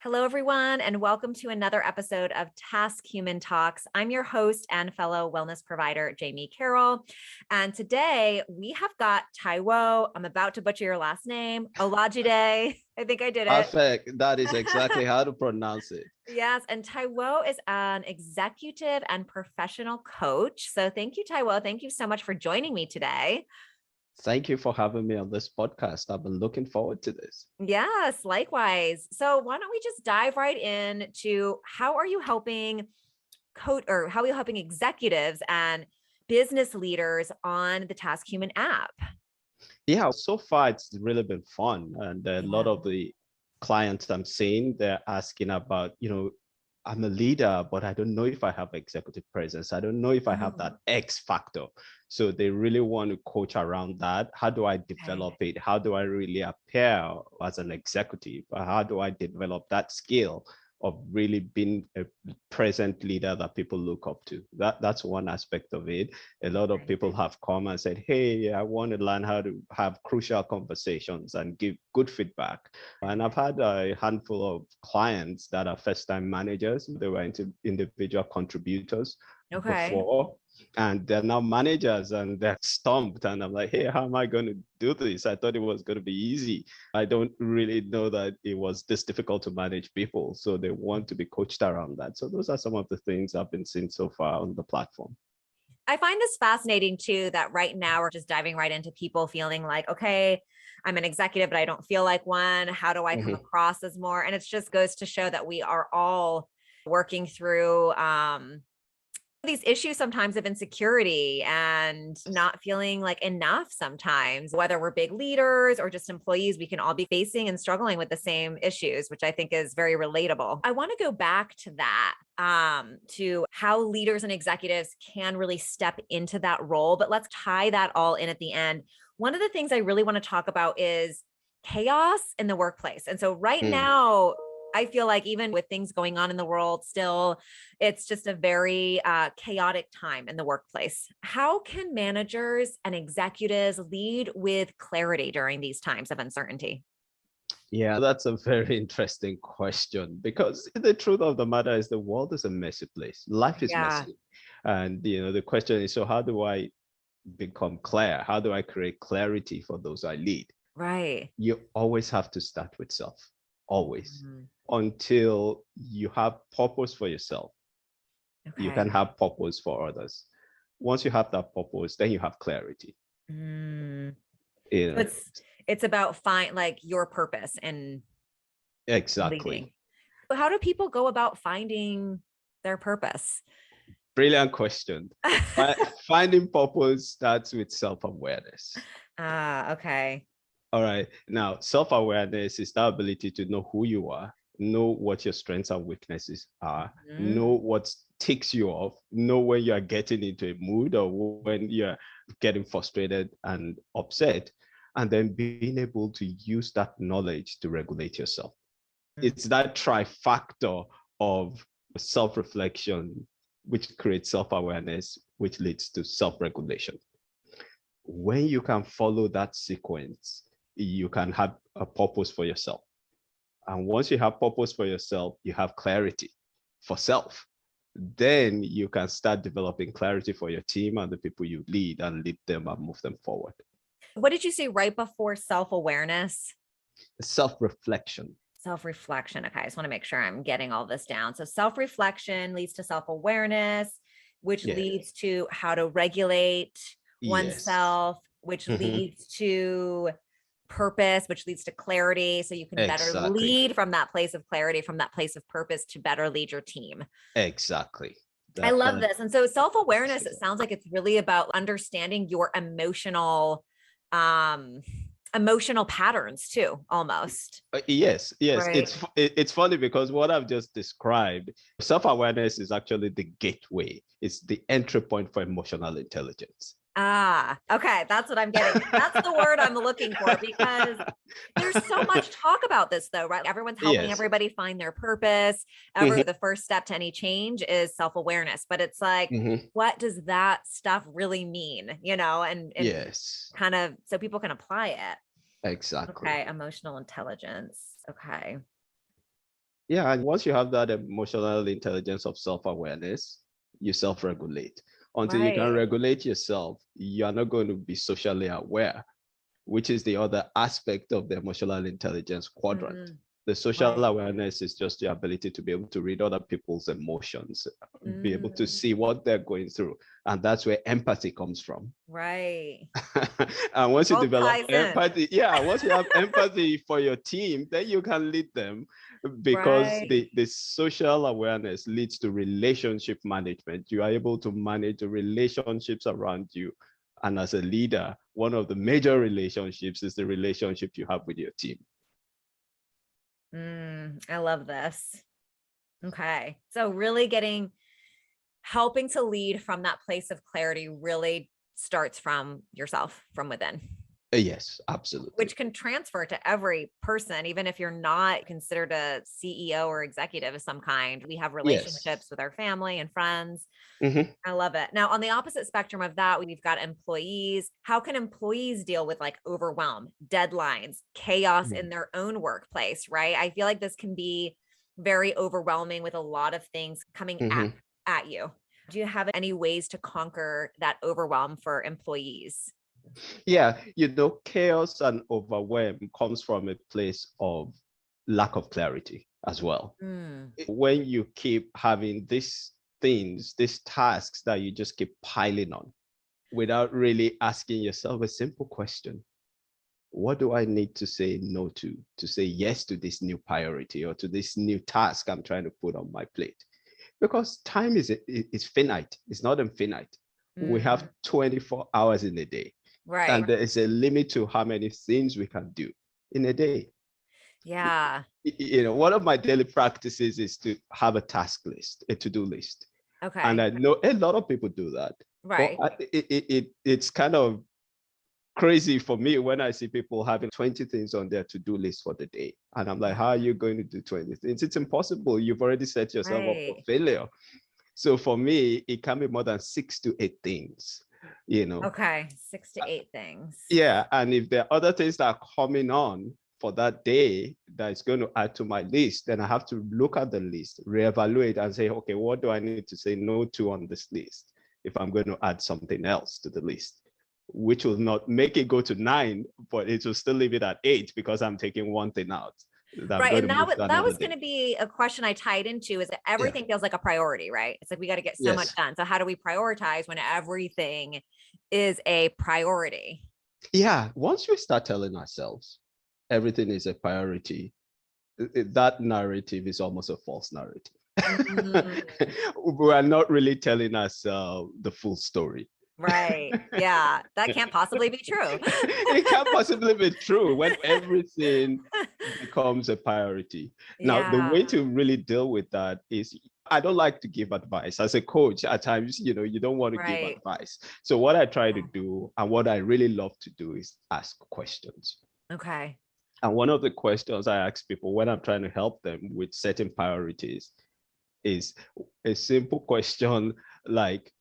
Hello, everyone, and welcome to another episode of TaskHuman Talks. I'm your host and fellow wellness provider, Jamie Carroll. And today we have got Taiwo. I'm about to butcher your last name, Olajide. I think I did it. Perfect. That is exactly how to pronounce it. Yes. And Taiwo is an executive and professional coach. So thank you, Taiwo. Thank you so much for joining me today. Thank you for having me on this podcast. I've been looking forward to this. Yes, likewise. So why don't we just dive right in to how are you helping how are you helping executives and business leaders on the TaskHuman app? Yeah, so far it's really been fun. And a lot Yeah. of the clients I'm seeing, they're asking about, I'm a leader, but I don't know if I have executive presence. I don't know if I have that X factor. So they really want to coach around that. How do I develop it? How do I really appear as an executive? How do I develop that skill of really being a present leader that people look up to? That's one aspect of it. A lot of people have come and said, hey, I want to learn how to have crucial conversations and give good feedback. And I've had a handful of clients that are first-time managers. They were individual contributors before, and they're now managers and they're stumped. And I'm like, hey, how am I going to do this? I thought it was going to be easy. I don't really know that it was this difficult to manage people. So they want to be coached around that. So those are some of the things I've been seeing so far on the platform. I find this fascinating too, that right now we're just diving right into people feeling like, okay, I'm an executive, but I don't feel like one. How do I come across as more? And it just goes to show that we are all working through these issues sometimes of insecurity and not feeling like enough sometimes, whether we're big leaders or just employees, we can all be facing and struggling with the same issues, which I think is very relatable. I want to go back to that, to how leaders and executives can really step into that role, but let's tie that all in at the end. One of the things I really want to talk about is chaos in the workplace. And so right now, I feel like even with things going on in the world still, it's just a very chaotic time in the workplace. How can managers and executives lead with clarity during these times of uncertainty? Yeah, that's a very interesting question, because the truth of the matter is the world is a messy place. Life is messy. And the question is, so how do I become clear? How do I create clarity for those I lead? Right. You always have to start with self, always, until you have purpose for yourself. You can have purpose for others. Once you have that purpose, then you have clarity. So it's about your purpose and Exactly. leading. So how do people go about finding their purpose? Brilliant question. Finding purpose starts with self-awareness. Okay. All right. Now, self-awareness is the ability to know who you are, know what your strengths and weaknesses are, know what ticks you off, know when you're getting into a mood or when you're getting frustrated and upset, and then being able to use that knowledge to regulate yourself. It's that trifactor of self-reflection, which creates self-awareness, which leads to self-regulation. When you can follow that sequence, you can have a purpose for yourself. And once you have purpose for yourself, you have clarity for self. Then you can start developing clarity for your team and the people you lead and lead them and move them forward. What did you say right before self-awareness? Self-reflection. Self-reflection. Okay. I just want to make sure I'm getting all this down. So self-reflection leads to self-awareness, which leads to how to regulate oneself, which leads to purpose, which leads to clarity. So you can better lead from that place of clarity, from that place of purpose to better lead your team. Exactly. I love this. And so self-awareness, it sounds like it's really about understanding your emotional patterns too, almost. Yes. Right. It's funny because what I've just described, self-awareness is actually the gateway. It's the entry point for emotional intelligence. Okay. That's what I'm getting. That's the word I'm looking for, because there's so much talk about this though, right? Everyone's helping everybody find their purpose. The first step to any change is self-awareness, but it's like, what does that stuff really mean? And kind of, so people can apply it. Exactly. Okay. Emotional intelligence. Okay. Yeah, and once you have that emotional intelligence of self-awareness, you self-regulate. Until you can Right. regulate yourself, you're not going to be socially aware, which is the other aspect of the emotional intelligence quadrant. Mm, The social right. awareness is just your ability to be able to read other people's emotions, be able to Mm, see what they're going through. And that's where empathy comes from. right. And once you All develop ties in. empathy, once you have empathy for your team, then you can lead them, because Right. the social awareness leads to relationship management. You are able to manage the relationships around you. And as a leader, one of the major relationships is the relationship you have with your team. I love this. Okay. So really helping to lead from that place of clarity really starts from yourself, from within, Yes, absolutely. which can transfer to every person, even if you're not considered a CEO or executive of some kind. We have relationships Yes. with our family and friends. Mhm. I love it. Now, on the opposite spectrum of that, we've got employees. How can employees deal with like overwhelm, deadlines, chaos in their own workplace, right? I feel like this can be very overwhelming with a lot of things coming Mhm. at you. Do you have any ways to conquer that overwhelm for employees? Yeah, chaos and overwhelm comes from a place of lack of clarity as well. Mm, When you keep having these tasks that you just keep piling on without really asking yourself a simple question: what do I need to say no to say yes to this new priority or to this new task I'm trying to put on my plate? Because time is finite, it's not infinite. We have mm, 24 hours in a day, and right. there is a limit to how many things we can do in a day. Yeah. One of my daily practices is to have a task list, a to-do list. And Okay. I know a lot of people do that, but Right. it's kind of crazy for me when I see people having 20 things on their to-do list for the day. And I'm like, how are Yeah. you going to do 20 things? It's impossible. You've already set yourself up for Right. failure. So for me, it can be more than 6 to 8 things, you know. Okay. 6 to 8 things. Yeah. And if there are other things that are coming on for that day that is going to add to my list, then I have to look at the list, reevaluate and say, okay, what do I need to say no to on this list if I'm going to add something else to the list? Which will not make it go to 9, but it will still leave it at 8 because I'm taking one thing out that I'm Right. going And to move to that another was going day. to be a question I tied into, is that Yeah. everything feels like a priority, right? It's like we got to get so much Yes. done. So how do we prioritize when everything is a priority? Yeah. Once we start telling ourselves everything is a priority, that narrative is almost a false narrative. Mm, We are not really telling us the full story. right. Yeah. That can't possibly be true. It can't possibly be true when everything becomes a priority. Now, the way Yeah. to really deal with that is, I don't like to give advice. As a coach, at times, you don't want to give Right. advice. So what I try to do and what I really love to do is ask questions. Okay. And one of the questions I ask people when I'm trying to help them with certain priorities is a simple question like,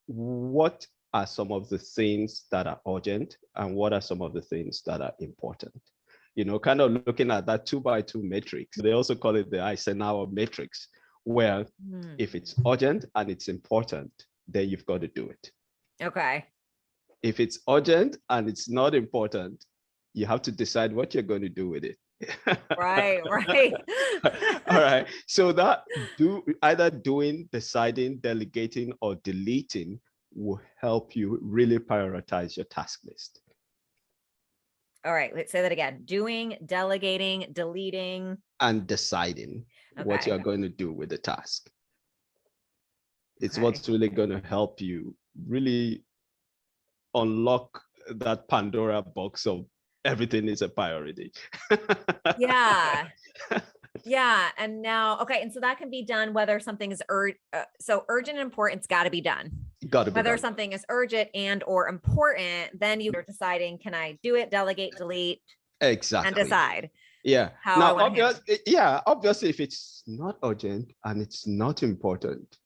what are some of the things that are urgent and what are some of the things that are important? Kind of looking at that 2x2 matrix. They also call it the Eisenhower matrix, where Hmm. if it's urgent and it's important, then you've got to do it. Okay. If it's urgent and it's not important, you have to decide what you're going to do with it. Right. Right. All right. So that either doing, deciding, delegating, or deleting will help you really prioritize your task list. All right. Let's say that again. Doing, delegating, deleting. And deciding what Okay. you're going to do with the task. It's Okay. what's really going to help you really unlock that Pandora box of everything is a priority. Yeah. Yeah. And now, okay. And so that can be done whether something is so urgent and important, it's got to be done. Got to be Whether done. something is urgent and or important, then you are deciding, can I do it, delegate, delete, Exactly. and decide. Yeah. How I Now, want to handle. obviously, if it's not urgent and it's not important,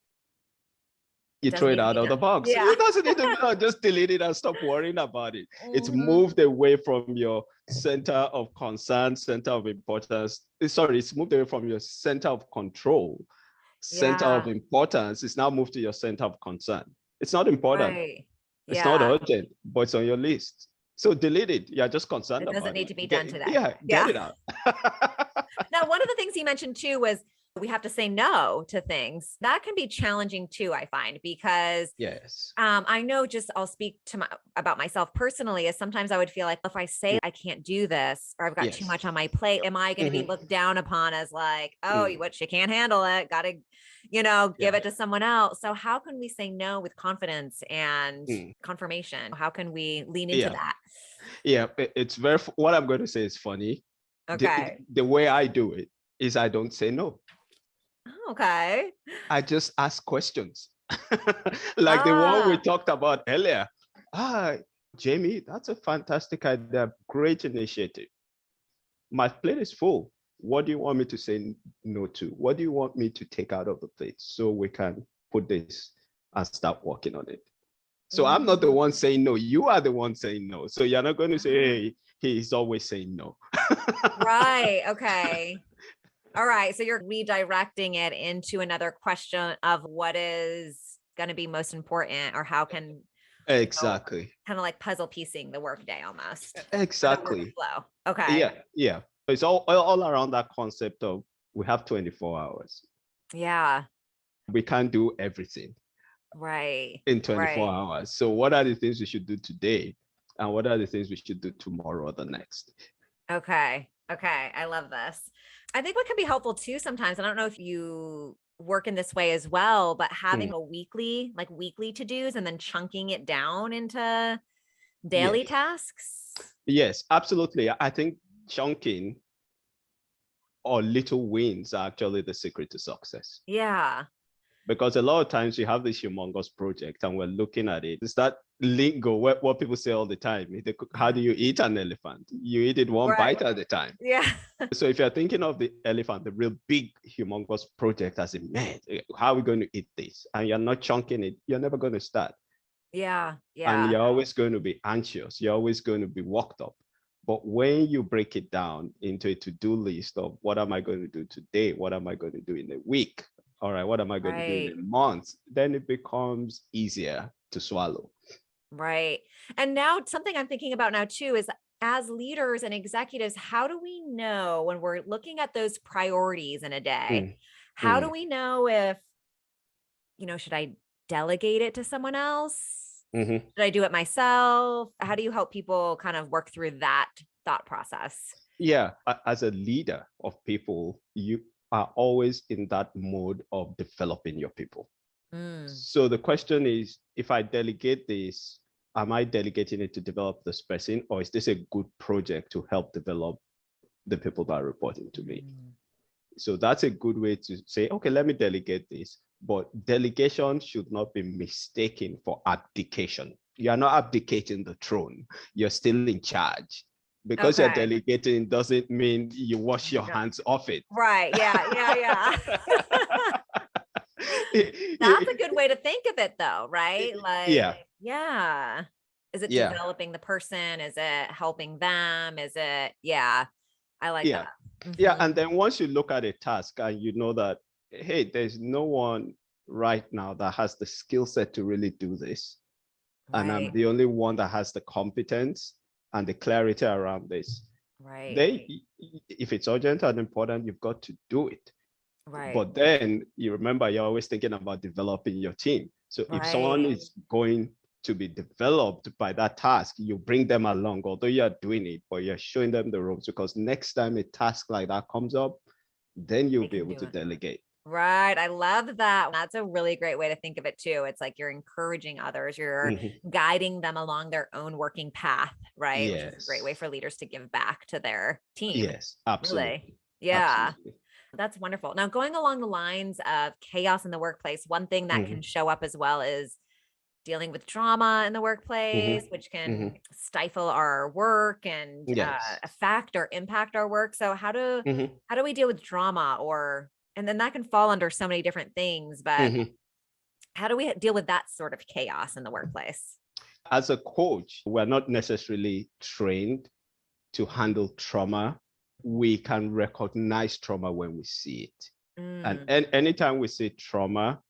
You throw it out of the box. Yeah. It doesn't need to be done. Just delete it and stop worrying about it. It's moved away from your center of concern, center of importance. Sorry, it's moved away from your center of control, center of importance. It's now moved to your center of concern. It's not important. Right. It's not urgent, but it's on your list. So delete it. You're just concerned about it. It doesn't need to be done today. Get it out. Now, one of the things you mentioned too was we have to say no to things. That can be challenging too, I find, because I know I'll speak about myself personally, is sometimes I would feel like if I say I can't do this, or I've got too much on my plate, am I going to be looked down upon as like, oh, what, you can't handle it, got to, give it to someone else. So how can we say no with confidence and confirmation? How can we lean into that? Yeah, it's what I'm going to say is funny. Okay. The way I do it is I don't say no. Okay. I just ask questions. Like the one we talked about earlier. Jamie, that's a fantastic idea. Great initiative. My plate is full. What do you want me to say no to? What do you want me to take out of the plate so we can put this and start working on it? So I'm not the one saying no. You are the one saying no. So you're not going to say, hey, he's always saying no. Right. Okay. All right. So you're redirecting it into another question of what is going to be most important, or how can exactly kind of like puzzle piecing the workday almost. Exactly. Flow. Okay. Yeah. It's all around that concept of we have 24 hours. Yeah. We can't do everything. Right. In 24 hours. So what are the things we should do today? And what are the things we should do tomorrow or the next? Okay. I love this. I think what can be helpful too sometimes, and I don't know if you work in this way as well, but having a weekly to-dos and then chunking it down into daily tasks. Yes, absolutely. I think chunking or little wins are actually the secret to success. Yeah. Because a lot of times we have this humongous project and we're looking at it. It's that lingo, what people say all the time. How do you eat an elephant? You eat it one bite at a time. Yeah. So if you're thinking of the elephant, the real big, humongous project as a man, how are we going to eat this? And you're not chunking it, you're never going to start. Yeah. And you're always going to be anxious. You're always going to be worked up. But when you break it down into a to-do list of what am I going to do today? What am I going to do in a week? All right, what am I going to do in a month? Then it becomes easier to swallow. Right. And now something I'm thinking about now too is, as leaders and executives, how do we know when we're looking at those priorities in a day? How do we know if, should I delegate it to someone else? Should I do it myself? How do you help people kind of work through that thought process? Yeah, as a leader of people, you are always in that mode of developing your people. So the question is, if I delegate this, am I delegating it to develop this person, or is this a good project to help develop the people that are reporting to me? So that's a good way to say, okay, let me delegate this. But delegation should not be mistaken for abdication. You are not abdicating the throne. You're still in charge. Because you're delegating doesn't mean you wash your hands off it. Right. Yeah. That's a good way to think of it though, right? Like, yeah. Is it developing the person? Is it helping them? Is it, I like that. Yeah. And then once you look at a task and you know that, hey, there's no one right now that has the skill set to really do this. And I'm the only one that has the competence and the clarity around this. If it's urgent and important, you've got to do it. But then you remember, you're always thinking about developing your team. So if someone is going to be developed by that task, you bring them along, although you're doing it, but you're showing them the ropes, because next time a task like that comes up, then you'll be able to delegate. Right. I love that. That's a really great way to think of it too. It's like you're encouraging others, you're guiding them along their own working path, right? Yes. Which is a great way for leaders to give back to their team. Yes, absolutely. Really. Yeah. Absolutely. That's wonderful. Now, going along the lines of chaos in the workplace, one thing that can show up as well is dealing with drama in the workplace, which can stifle our work and affect or impact our work. So how do we deal with drama, and then that can fall under so many different things, but How do we deal with that sort of chaos in the workplace? As a coach, we're not necessarily trained to handle trauma. We can recognize trauma when we see it. And anytime we see trauma,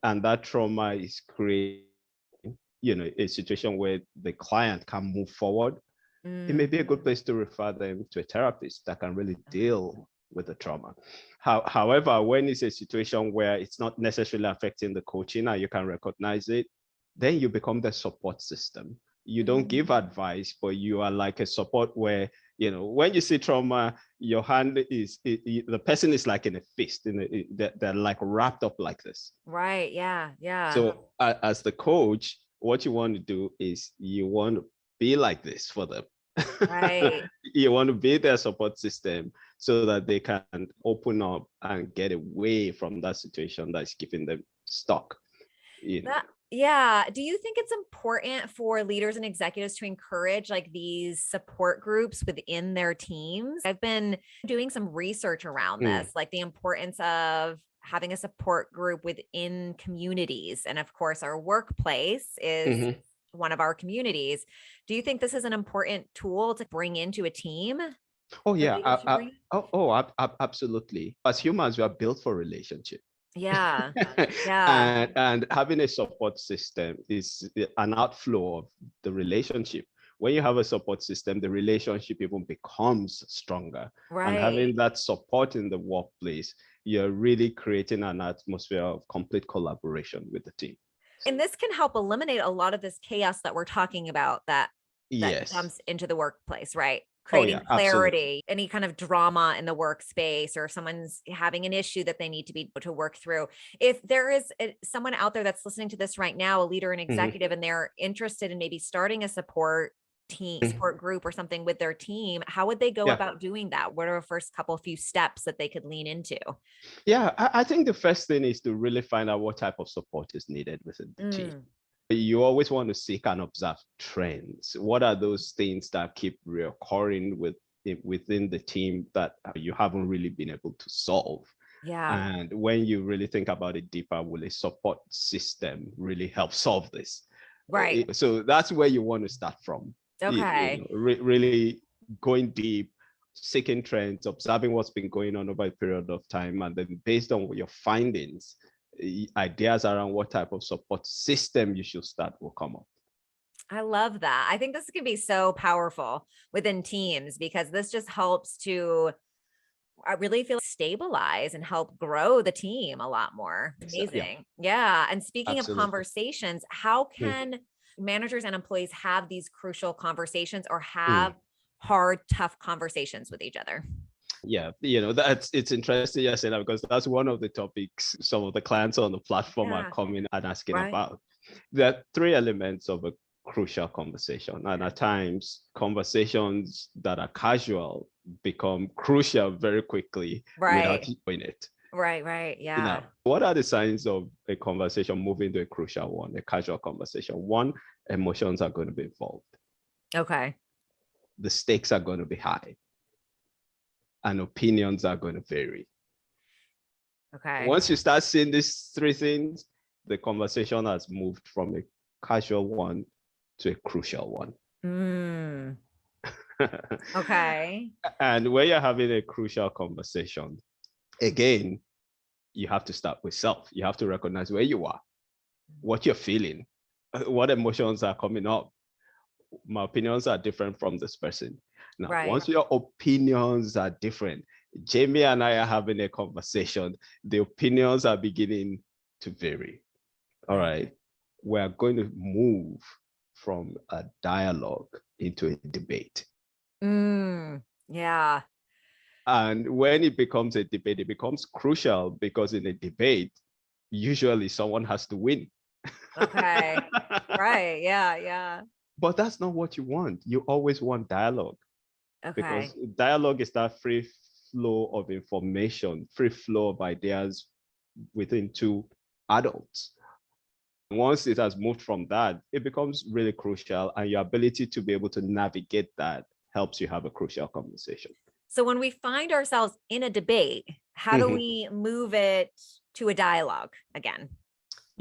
and that trauma is creating, a situation where the client can move forward, it may be a good place to refer them to a therapist that can really deal with the trauma. However, when it's a situation where it's not necessarily affecting the coaching and you can recognize it, then you become the support system. You don't give advice, but you are like a support where, when you see trauma, your hand is, the person is like in a fist, they're like wrapped up like this. Right. Yeah. Yeah. So as the coach, what you want to do is you want to be like this for them. Right. You want to be their support system so that they can open up and get away from that situation that's keeping them stuck. Yeah. Do you think it's important for leaders and executives to encourage like these support groups within their teams? I've been doing some research around this, like the importance of having a support group within communities. And of course, our workplace is one of our communities. Do you think this is an important tool to bring into a team? Oh, yeah. Absolutely. As humans, we are built for relationship. Yeah. Yeah. And having a support system is an outflow of the relationship. When you have a support system, the relationship even becomes stronger. Right. And having that support in the workplace, you're really creating an atmosphere of complete collaboration with the team. And this can help eliminate a lot of this chaos that we're talking about that Yes. comes into the workplace, right? Creating clarity, any kind of drama in the workspace, or if someone's having an issue that they need to be able to work through. If there is someone out there that's listening to this right now, a leader and executive, and they're interested in maybe starting a support group or something with their team, how would they go about doing that? What are the first few steps that they could lean into? Yeah, I think the first thing is to really find out what type of support is needed within the team. You always want to seek and observe trends. What are those things that keep reoccurring within the team that you haven't really been able to solve? Yeah. And when you really think about it deeper, will a support system really help solve this? Right. So that's where you want to start from. Okay. Really going deep, seeking trends, observing what's been going on over a period of time, and then based on your findings, ideas around what type of support system you should start will come up. I love that. I think this can be so powerful within teams, because this just helps to really feel stabilize and help grow the team a lot more. Amazing. Yeah. And speaking of conversations, how can managers and employees have these crucial conversations, or have hard, tough conversations with each other? Yeah, it's interesting you said that, because that's one of the topics some of the clients on the platform are coming and asking about. There are three elements of a crucial conversation, and at times conversations that are casual become crucial very quickly without you doing it. Right. Yeah. What are the signs of a conversation moving to a crucial one, a casual conversation? One, emotions are going to be involved. Okay. The stakes are going to be high. And opinions are going to vary. Okay. Once you start seeing these three things, the conversation has moved from a casual one to a crucial one. Okay. And when you're having a crucial conversation, again, you have to start with self. You have to recognize where you are, what you're feeling, what emotions are coming up. My opinions are different from this person. Now, once your opinions are different, Jamie and I are having a conversation, the opinions are beginning to vary. All right. We're going to move from a dialogue into a debate. Yeah. And when it becomes a debate, it becomes crucial, because in a debate, usually someone has to win. Okay. Right. Yeah. But that's not what you want. You always want dialogue. Okay. Because dialogue is that free flow of information, free flow of ideas within two adults. Once it has moved from that, it becomes really crucial, and your ability to be able to navigate that helps you have a crucial conversation. So when we find ourselves in a debate, how do we move it to a dialogue again?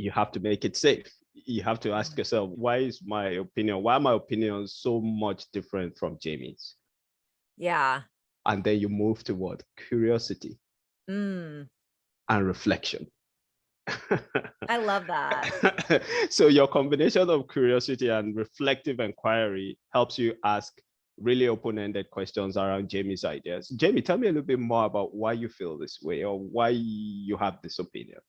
you have to make it safe. You have to ask yourself, why are my opinions so much different from Jamie's? Yeah. And then you move to what? Curiosity and reflection. I love that. So your combination of curiosity and reflective inquiry helps you ask really open-ended questions around Jamie's ideas. Jamie, tell me a little bit more about why you feel this way or why you have this opinion.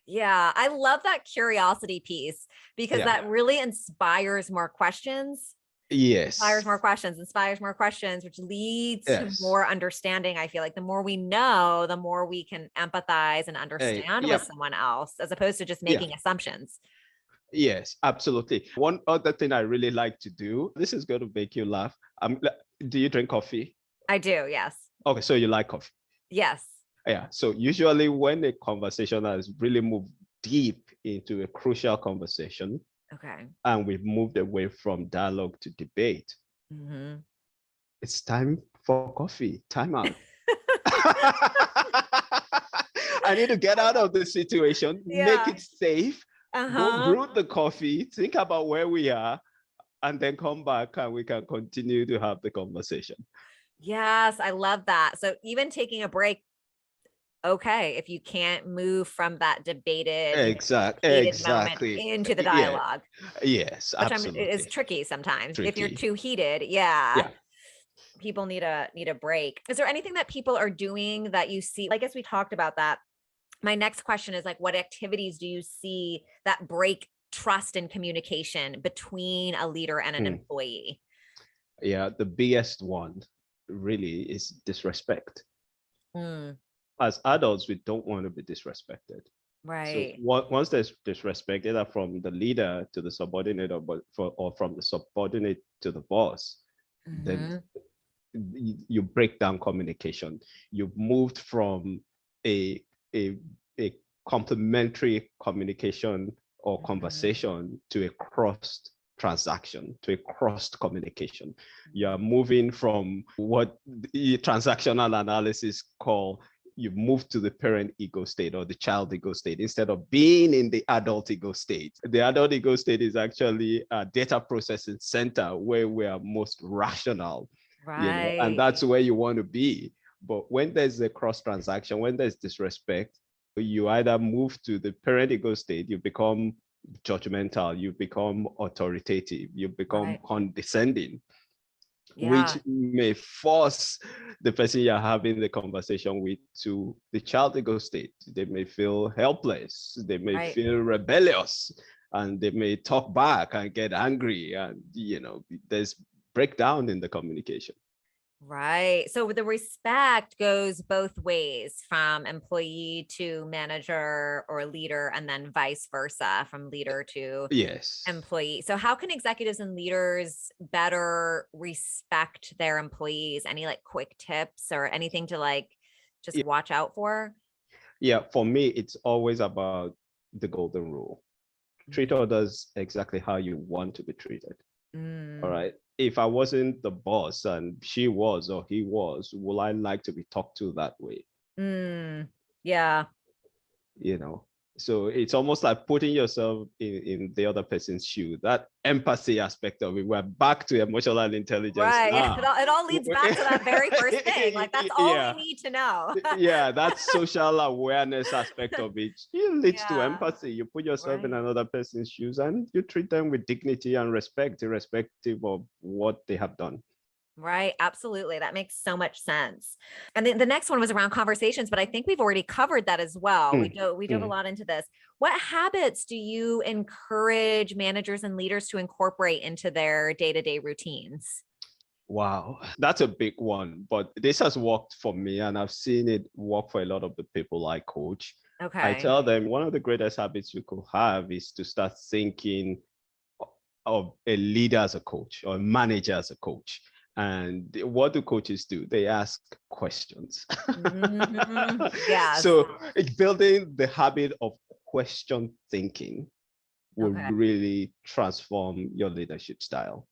Yeah, I love that curiosity piece because that really inspires more questions. Yes. Inspires more questions, which leads to more understanding. I feel like the more we know, the more we can empathize and understand with someone else, as opposed to just making assumptions. Yes, absolutely. One other thing I really like to do, this is going to make you laugh. Do you drink coffee? I do, yes. Okay, so you like coffee? Yes. Yeah, so usually when a conversation has really moved deep into a crucial conversation, and we've moved away from dialogue to debate, it's time for coffee, time out. I need to get out of this situation, make it safe, go brew the coffee, think about where we are, and then come back and we can continue to have the conversation. Yes, I love that. So even taking a break, okay, if you can't move from that debated moment into the dialogue. Yes, absolutely. Which is tricky sometimes. If you're too heated, people need a break. Is there anything that people are doing that you see? I guess we talked about that. My next question is like, what activities do you see that break trust and communication between a leader and an employee? Yeah, the biggest one really is disrespect. As adults, we don't want to be disrespected. Right. So once there's disrespect, either from the leader to the subordinate or from the subordinate to the boss, then you break down communication. You've moved from a complementary communication or conversation to a crossed transaction, to a crossed communication. You're moving from what the transactional analysis call, you've moved to the parent ego state or the child ego state instead of being in the adult ego state. The adult ego state is actually a data processing center where we are most rational, and that's where you want to be. But when there's a cross transaction, when there's disrespect, you either move to the parent ego state, you become judgmental, you become authoritative, you become condescending, which may force the person you're having the conversation with to the child ego state. They may feel helpless, they may feel rebellious, and they may talk back and get angry, and there's breakdown in the communication. Right. So the respect goes both ways, from employee to manager or leader, and then vice versa, from leader to employee. So how can executives and leaders better respect their employees? Any like quick tips or anything to just watch out for? Yeah, for me, it's always about the golden rule. Treat others exactly how you want to be treated. All right. If I wasn't the boss and she was or he was, will I like to be talked to that way? Yeah. So it's almost like putting yourself in the other person's shoe. That empathy aspect of it. We're back to emotional intelligence. Right. Now. It all leads back to that very first thing. Like that's all we need to know. That social awareness aspect of it leads to empathy. You put yourself in another person's shoes and you treat them with dignity and respect, irrespective of what they have done. Right. Absolutely. That makes so much sense. And then the next one was around conversations, but I think we've already covered that as well. We dove a lot into this. What habits do you encourage managers and leaders to incorporate into their day-to-day routines? Wow, that's a big one, but this has worked for me and I've seen it work for a lot of the people I coach. I tell them one of the greatest habits you could have is to start thinking of a leader as a coach or a manager as a coach. And what do coaches do? They ask questions. So building the habit of question thinking will really transform your leadership style.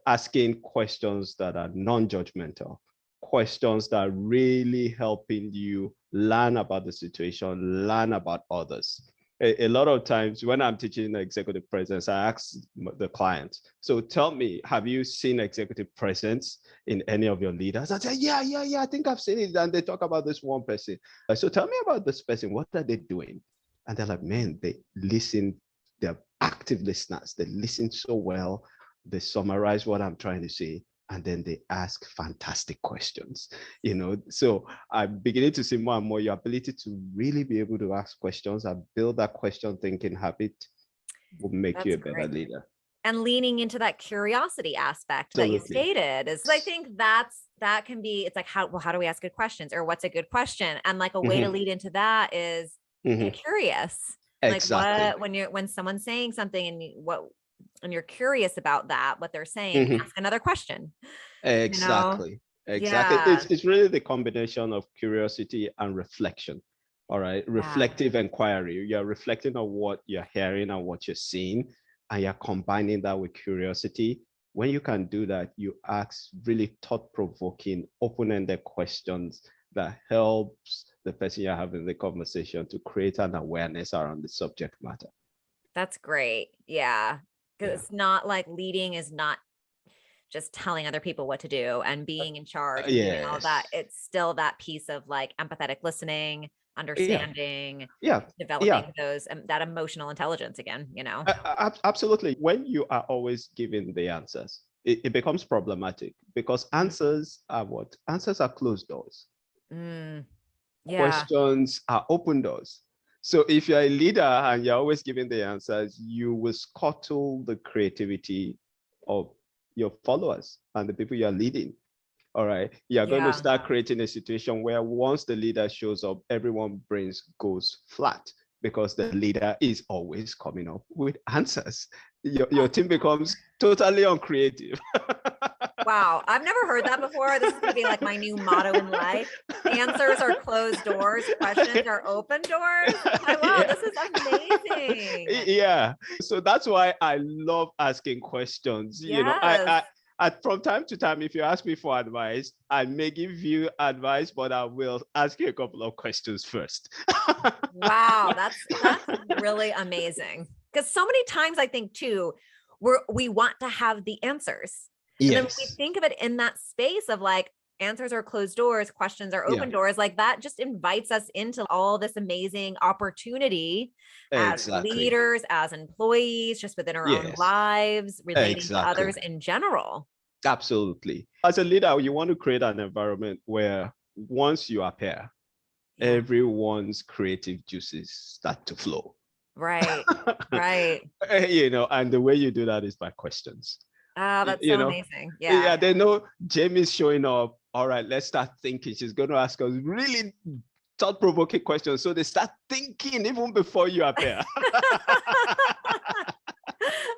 Asking questions that are non-judgmental, questions that are really helping you learn about the situation, learn about others. a lot of times when I'm teaching executive presence, I ask the clients, so tell me, have you seen executive presence in any of your leaders? I say, yeah, I think I've seen it. And they talk about this one person. So tell me about this person. What are they doing? And they're like, man, they listen. They're active listeners. They listen so well. They summarize what I'm trying to say. And then they ask fantastic questions, So I'm beginning to see more and more your ability to really be able to ask questions and build that question thinking habit will make you a better leader. And leaning into that curiosity aspect that you stated is, I think that can be, it's like, how do we ask good questions, or what's a good question? And like a way to lead into that is get curious. Exactly. Like when someone's saying something and you're curious about that, what they're saying, ask another question. Exactly. Yeah. It's really the combination of curiosity and reflection. All right. Reflective inquiry. You're reflecting on what you're hearing and what you're seeing, and you're combining that with curiosity. When you can do that, you ask really thought-provoking, open-ended questions that helps the person you're having the conversation to create an awareness around the subject matter. That's great. Yeah. Because it's not like leading is not just telling other people what to do and being in charge and doing all that. It's still that piece of like empathetic listening, understanding, developing those, that emotional intelligence again, Absolutely. When you are always giving the answers, it becomes problematic, because answers are what? Answers are closed doors. Questions are open doors. So if you're a leader and you're always giving the answers, you will scuttle the creativity of your followers and the people you're leading. All right. You're going to start creating a situation where once the leader shows up, everyone's brains goes flat, because the leader is always coming up with answers. Your team becomes totally uncreative. Wow, I've never heard that before. This is going to be like my new motto in life. Answers are closed doors, questions are open doors. Wow, this is amazing. Yeah. So that's why I love asking questions. From time to time, if you ask me for advice, I may give you advice, but I will ask you a couple of questions first. Wow, that's really amazing. Because so many times I think too, we want to have the answers. And then when we think of it in that space of like, answers are closed doors, questions are open doors, like that just invites us into all this amazing opportunity as leaders, as employees, just within our own lives, relating to others in general. Absolutely. As a leader, you want to create an environment where once you appear, everyone's creative juices start to flow. Right. Right. And the way you do that is by questions. Oh, that's so amazing. Yeah. They know Jamie's showing up. All right, let's start thinking. She's going to ask us really thought-provoking questions. So they start thinking even before you appear.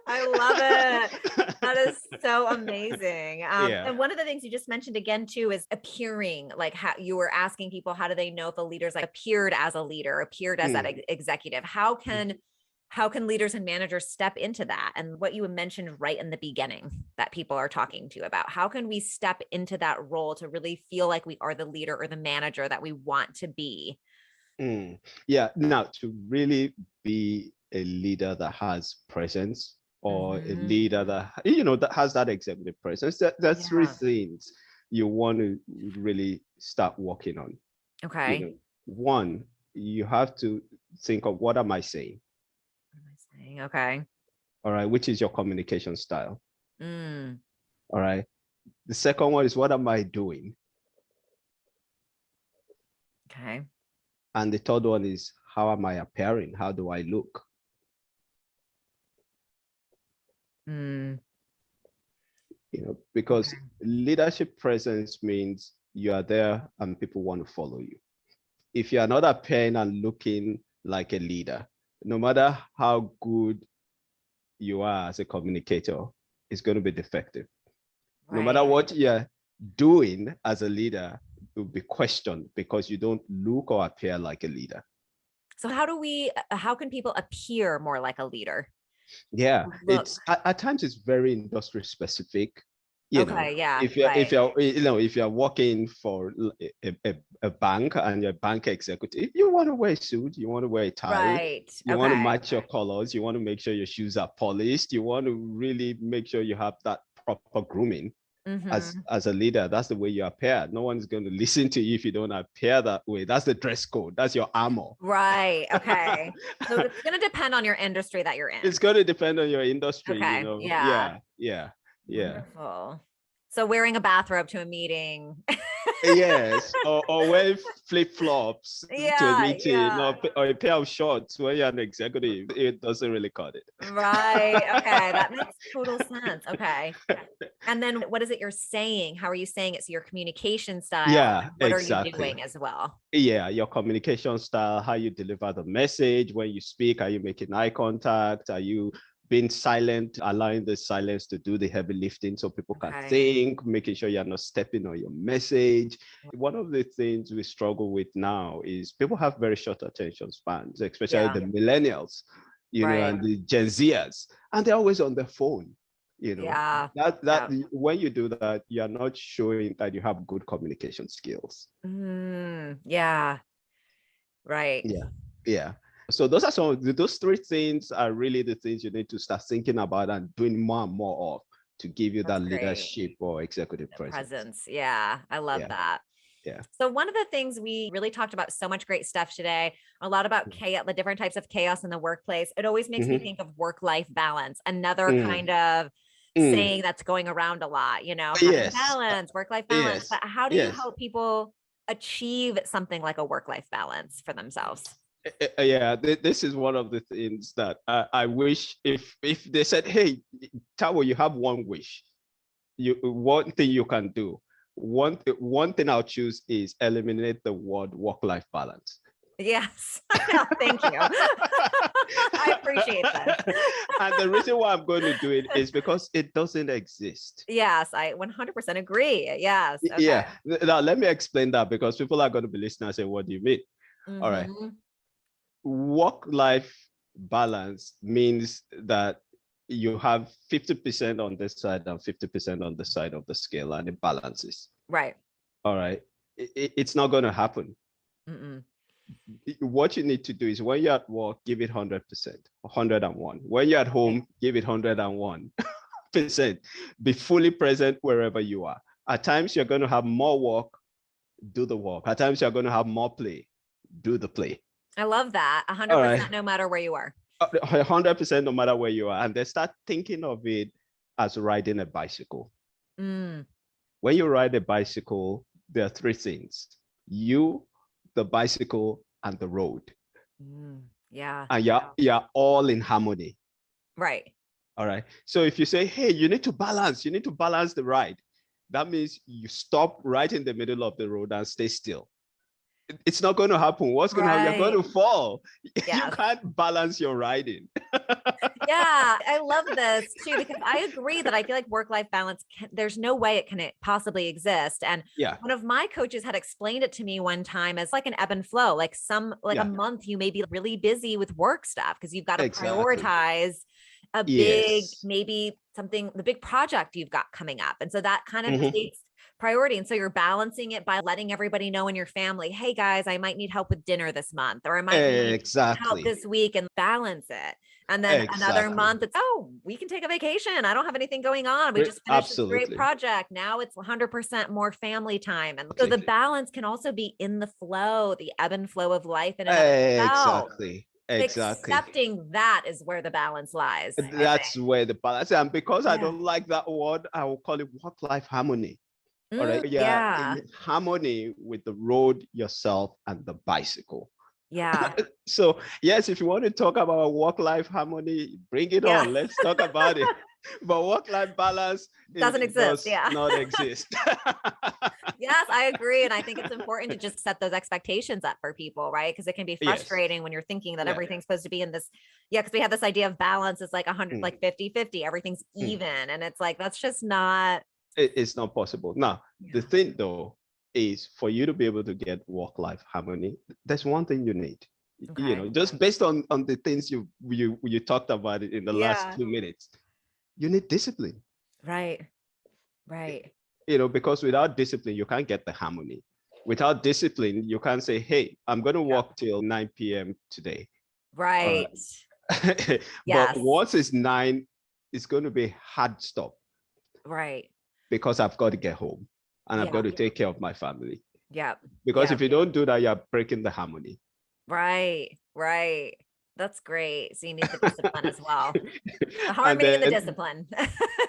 I love it. That is so amazing. And one of the things you just mentioned again too is appearing, like how you were asking people, how do they know if a leader's like appeared as a leader, appeared as that executive? How can leaders and managers step into that? And what you mentioned right in the beginning that people are talking to about, how can we step into that role to really feel like we are the leader or the manager that we want to be? Yeah. Now, to really be a leader that has presence, or a leader that, that has that executive presence, there's three things you want to really start working on. Okay. One, you have to think of, what am I saying? Okay. All right. Which is your communication style? All right. The second one is, what am I doing? Okay. And the third one is, how am I appearing? How do I look? Because leadership presence means you are there and people want to follow you. If you are not appearing and looking like a leader, no matter how good you are as a communicator, it's going to be defective. No matter what you're doing as a leader, it will be questioned because you don't look or appear like a leader. So how can people appear more like a leader? Yeah, it's at times it's very industry specific. You know, Okay. Yeah. if you're Right. if you're working for a bank and you're a bank executive, you want to wear a suit, you want to wear a tie, Right. you want to Okay. match your colors, you want to make sure your shoes are polished, you want to really make sure you have that proper grooming. Mm-hmm. As a leader, that's the way you appear. No one's going to listen to you if you don't appear that way. That's the dress code. That's your armor. Right. Okay. So it's going to depend on your industry that you're in. It's going to depend on your industry, you Okay. know. Yeah. Yeah. Wonderful. So wearing a bathrobe to a meeting. Yes, or wear flip-flops to a Yeah. meeting, Yeah. or a pair of shorts when you're an executive. It doesn't really cut it. Right. Okay. That makes total sense. Okay. And then what is it you're saying? How are you saying it? So your communication style, Yeah, what are you exactly. doing as well? Yeah, your communication style, how you deliver the message when you speak. Are you making eye contact? Are you being silent, allowing the silence to do the heavy lifting so people can Okay. think, making sure you're not stepping on your message? One of the things we struggle with now is people have very short attention spans, especially Yeah. the millennials, Right. and the Gen Zers, and they're always on the phone. Yeah. That Yeah. when you do that, you're not showing that you have good communication skills. Yeah. Right. Yeah, yeah. So those are those three things are really the things you need to start thinking about and doing more and more of to give you That's that great. leadership or executive The presence. presence. Yeah. I love Yeah, that. yeah. So one of the things we really talked about, so much great stuff today, a lot about chaos, the different types of chaos in the workplace. It always makes me Mm-hmm. think of work-life balance, another Mm, kind of mm. saying that's going around a lot, having Yes, balance, work-life balance. yes, But how do you yes. help people achieve something like a work-life balance for themselves? Yeah, this is one of the things that I wish if they said, "Hey, Taiwo, you have one wish, one thing you can do. One thing I'll choose is eliminate the word work-life balance." Yes, I know. Thank you. I appreciate this. And the reason why I'm going to do it is because it doesn't exist. Yes, I 100% agree. Yes. Okay. Yeah. Now, let me explain that because people are going to be listening and say, what do you mean? All right. Hmm. Work-life balance means that you have 50% on this side and 50% on the side of the scale, and it balances. Right. All right. It's not going to happen. Mm-mm. What you need to do is when you're at work, give it 100%, 101. When you're at home, give it 101%. Be fully present wherever you are. At times, you're going to have more work, do the work. At times, you're going to have more play, do the play. I love that. All 100% right. no matter where you are. 100% no matter where you are. And they start thinking of it as riding a bicycle. Mm. When you ride a bicycle, there are three things: you, the bicycle, and the road. Yeah. And you're all in harmony. Right. All right. So if you say, hey, you need to balance the ride, that means you stop right in the middle of the road and stay still. It's not going to happen. What's going to happen? You're going to fall. Yes. You can't balance your riding. Yeah, I love this too, because I agree that I feel like work-life balance, there's no way it can possibly exist. And Yeah. one of my coaches had explained it to me one time as like an ebb and flow, like a month you may be really busy with work stuff because you've got to prioritize a big, maybe something, the big project you've got coming up. And so that kind of takes priority. And so you're balancing it by letting everybody know in your family, hey guys, I might need help with dinner this month, or I might need help this week, and balance it. And then another month, it's, oh, we can take a vacation. I don't have anything going on. We just finished this great project. Now it's 100% more family time. And so the balance can also be in the flow, the ebb and flow of life in and of itself. Exactly. Accepting that is where the balance lies. That's where the balance. And because I don't like that word, I will call it work-life harmony. All right. Yeah. In harmony with the road, yourself, and the bicycle. Yeah. So yes, if you want to talk about work-life harmony, bring it on. Let's talk about it. But work-life balance doesn't exist. Does not exist. Yes, I agree. And I think it's important to just set those expectations up for people, right? Because it can be frustrating when you're thinking that everything's supposed to be in this. Yeah, because we have this idea of balance is like 100, like 50-50, everything's even. And it's like, that's just not. It's not possible. Now, the thing though is for you to be able to get work-life harmony, there's one thing you need. Just based on the things you talked about it in the last 2 minutes, you need discipline. Right. Right. Because without discipline, you can't get the harmony. Without discipline, you can't say, hey, I'm going to work till 9 p.m. today. Right. But Yes. once it's 9, it's going to be hard stop Right. because I've got to get home and I've Yeah. got to take care of my family. Yep. Because Yep. if you don't do that, you're breaking the harmony. Right. Right. That's great. So you need the discipline as well. The And harmony and the then, discipline.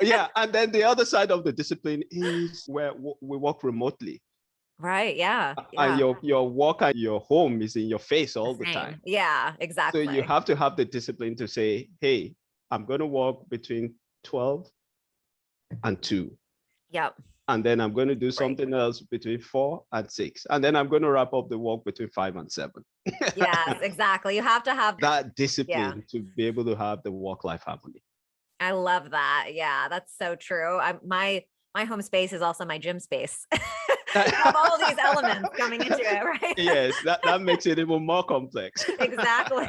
yeah, and then the other side of the discipline is where we work remotely. Right. Yeah. And Yeah. your work and your home is in your face all the Same. time. Yeah, So exactly. you have to have the discipline to say, hey, I'm going to work between 12 and 2. Yep. And then I'm going to do something else between 4 and 6. And then I'm going to wrap up the work between 5 and 7. Yes, exactly. You have to have that discipline to be able to have the work-life harmony. I love that. Yeah, that's so true. My home space is also my gym space. You have all these elements coming into it, right? Yes, that makes it even more complex. Exactly.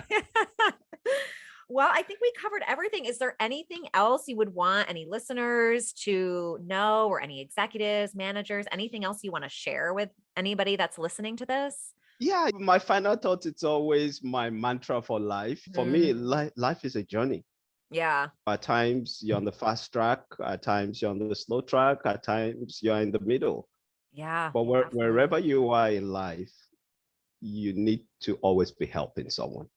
Well, I think we covered everything. Is there anything else you would want any listeners to know, or any executives, managers, anything else you want to share with anybody that's listening to this? Yeah, my final thought, it's always my mantra for life. For me, life is a journey. Yeah. At times you're on the fast track, at times you're on the slow track, at times you're in the middle. Yeah. But wherever you are in life, you need to always be helping someone.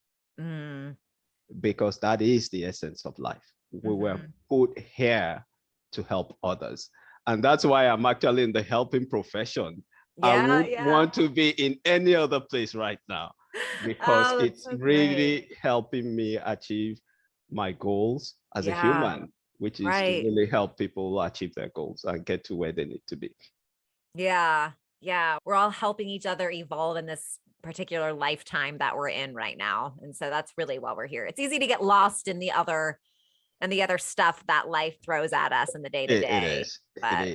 Because that is the essence of life. We were put here to help others. And that's why I'm actually in the helping profession. I would want to be in any other place right now, because it's so really helping me achieve my goals as a human, which is to really help people achieve their goals and get to where they need to be. Yeah. Yeah. We're all helping each other evolve in this particular lifetime that we're in right now. And so that's really why we're here. It's easy to get lost in the other stuff that life throws at us in the day to day. It is.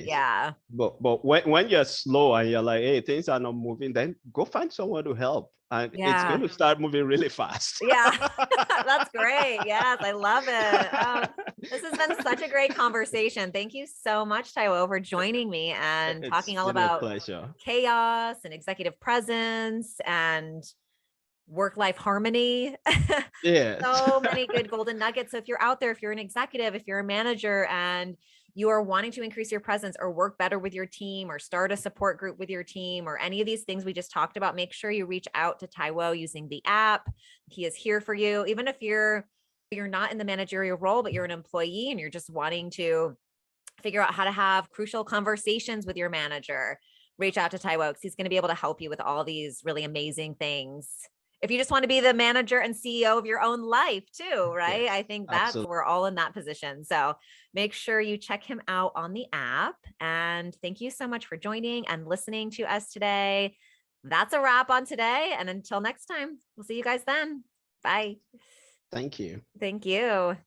Yeah. But when you're slow and you're like, hey, things are not moving, then go find someone to help. And it's going to start moving really fast. Yeah. That's great. Yes, I love it. This has been such a great conversation. Thank you so much, Taiwo, for joining me and talking all about chaos and executive presence and work-life harmony. Yeah. So many good golden nuggets. So if you're out there, if you're an executive, if you're a manager and you are wanting to increase your presence or work better with your team or start a support group with your team or any of these things we just talked about, make sure you reach out to Taiwo using the app. He is here for you. Even if you're not in the managerial role, but you're an employee and you're just wanting to figure out how to have crucial conversations with your manager, reach out to Taiwo because he's going to be able to help you with all these really amazing things. If you just want to be the manager and CEO of your own life too, right? I think that's, we're all in that position. So make sure you check him out on the app. And thank you so much for joining and listening to us today. That's a wrap on today. And until next time, we'll see you guys then. Bye. Thank you. Thank you.